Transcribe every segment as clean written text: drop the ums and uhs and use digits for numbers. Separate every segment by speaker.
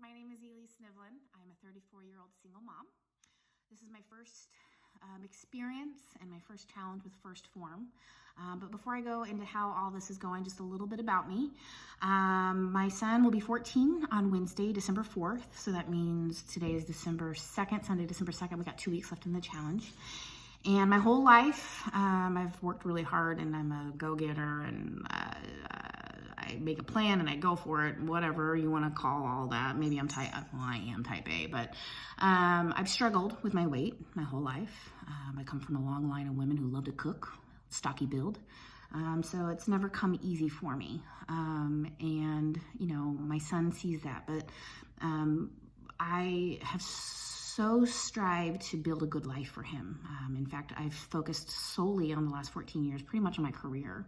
Speaker 1: My name is Ely Snivlin. I'm a 34-year-old single mom. This is my first experience and my first challenge with First Form. But before I go into how all this is going, just a little bit about me. My son will be 14 on Wednesday, December 4th. So that means today is December 2nd, Sunday, December 2nd. We got 2 weeks left in the challenge. And my whole life, I've worked really hard, and I'm a go-getter, and I make a plan and I go for it, whatever you want to call all that. Maybe I am type A, but I've struggled with my weight my whole life. I come from a long line of women who love to cook, stocky build. So it's never come easy for me. And, you know, my son sees that, but I have so strived to build a good life for him. In fact, I've focused solely on the last 14 years, pretty much on my career.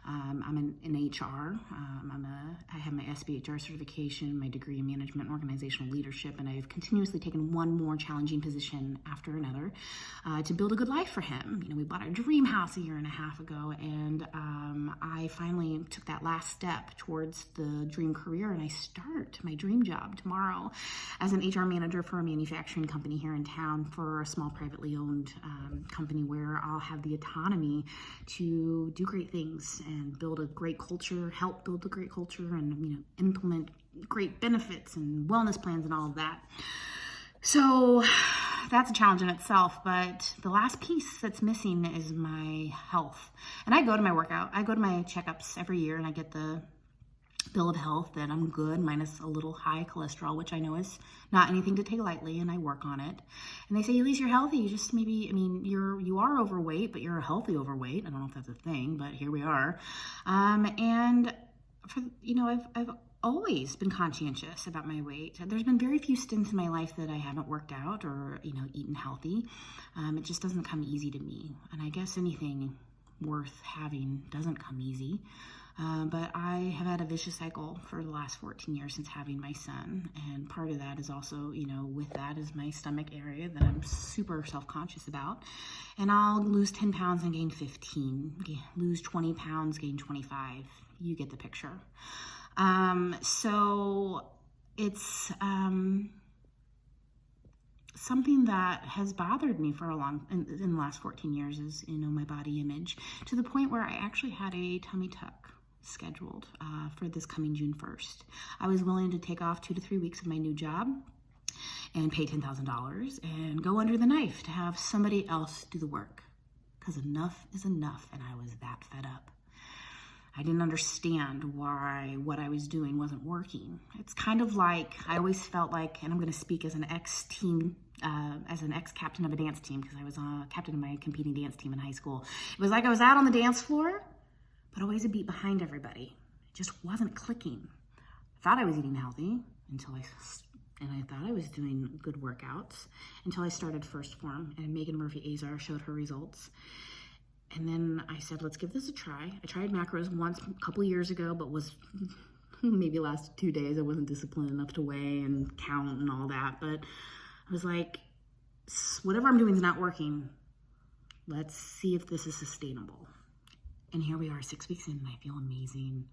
Speaker 1: I'm in HR. I have my SBHR certification, my degree in management and organizational leadership, and I've continuously taken one more challenging position after another to build a good life for him. You know, we bought our dream house a year and a half ago, and I finally took that last step towards the dream career, and I start my dream job tomorrow as an HR manager for a manufacturing company here in town, for a small privately owned company where I'll have the autonomy to do great things and build a great culture, help build a great culture, and, you know, implement great benefits and wellness plans and all of that. So that's a challenge in itself, but the last piece that's missing is my health. And I go to my workout, I go to my checkups every year, and I get the bill of health that I'm good, minus a little high cholesterol, which I know is not anything to take lightly, and I work on it. And they say, at least you're healthy. You just maybe, I mean, you are overweight, but you're a healthy overweight. I don't know if that's a thing, but here we are. And for, you know, I've always been conscientious about my weight. There's been very few stints in my life that I haven't worked out or, you know, eaten healthy. It just doesn't come easy to me. And I guess anything worth having doesn't come easy. But I have had a vicious cycle for the last 14 years since having my son. And part of that is also, you know, with that is my stomach area that I'm super self-conscious about. And I'll lose 10 pounds and gain 15, lose 20 pounds, gain 25. You get the picture. So it's something that has bothered me for in the last 14 years is, you know, my body image, to the point where I actually had a tummy tuck scheduled for this coming June 1st. I was willing to take off 2 to 3 weeks of my new job and pay $10,000 and go under the knife to have somebody else do the work, because enough is enough, and I was that fed up. I didn't understand why what I was doing wasn't working. It's kind of like, I always felt like, and I'm going to speak as an ex-captain of a dance team, because I was captain of my competing dance team in high school. It was like I was out on the dance floor, but always a beat behind everybody. It just wasn't clicking. I thought I was eating healthy and I thought I was doing good workouts until I started First Form, and Megan Murphy Azar showed her results. And then I said, let's give this a try. I tried macros once a couple years ago, but was maybe lasted 2 days. I wasn't disciplined enough to weigh and count and all that. But I was like, whatever I'm doing is not working. Let's see if this is sustainable. And here we are 6 weeks in, and I feel amazing.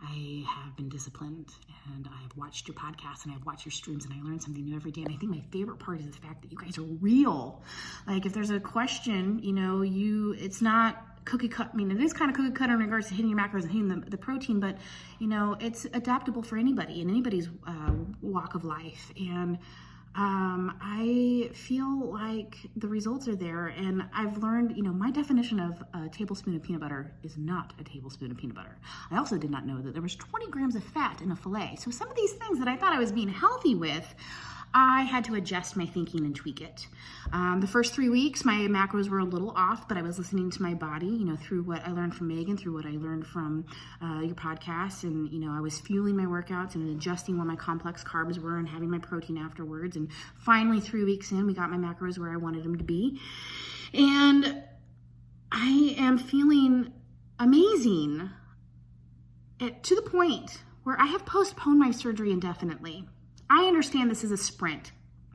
Speaker 1: I have been disciplined, and I've watched your podcast, and I've watched your streams, and I learn something new every day. And I think my favorite part is the fact that you guys are real. Like, if there's a question, you know, it's not cookie cut. I mean, it is kind of cookie cutter in regards to hitting your macros and hitting the protein, but, you know, it's adaptable for anybody in anybody's walk of life. And I feel like the results are there, and I've learned, you know, my definition of a tablespoon of peanut butter is not a tablespoon of peanut butter. I also did not know that there was 20 grams of fat in a filet. So some of these things that I thought I was being healthy with, I had to adjust my thinking and tweak it. The first 3 weeks, my macros were a little off, but I was listening to my body, you know, through what I learned from Megan, through what I learned from your podcast. And, you know, I was fueling my workouts and adjusting what my complex carbs were and having my protein afterwards. And finally, 3 weeks in, we got my macros where I wanted them to be. And I am feeling amazing to the point where I have postponed my surgery indefinitely. I understand this is a sprint.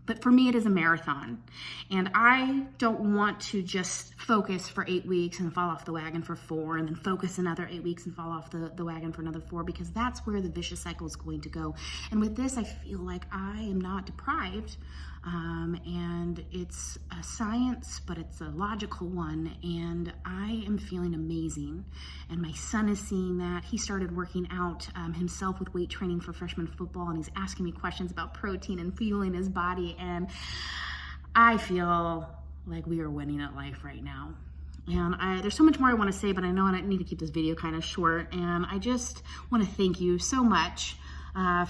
Speaker 1: But for me, it is a marathon. And I don't want to just focus for 8 weeks and fall off the wagon for 4, and then focus another 8 weeks and fall off the wagon for another 4, because that's where the vicious cycle is going to go. And with this, I feel like I am not deprived. And it's a science, but it's a logical one. And I am feeling amazing. And my son is seeing that. He started working out himself with weight training for freshman football, and he's asking me questions about protein and fueling his body. And I feel like we are winning at life right now. And there's so much more I want to say, but I know I need to keep this video kind of short. And I just want to thank you so much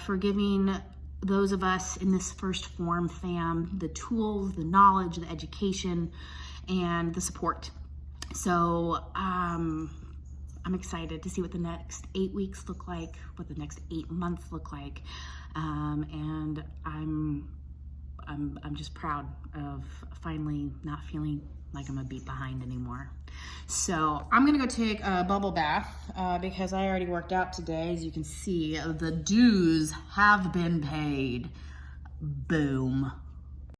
Speaker 1: for giving those of us in this 1st Phorm fam the tools, the knowledge, the education, and the support. So I'm excited to see what the next 8 weeks look like, what the next 8 months look like, and I'm just proud of finally not feeling like I'm a beat behind anymore. So I'm gonna go take a bubble bath because I already worked out today. As you can see, the dues have been paid. Boom.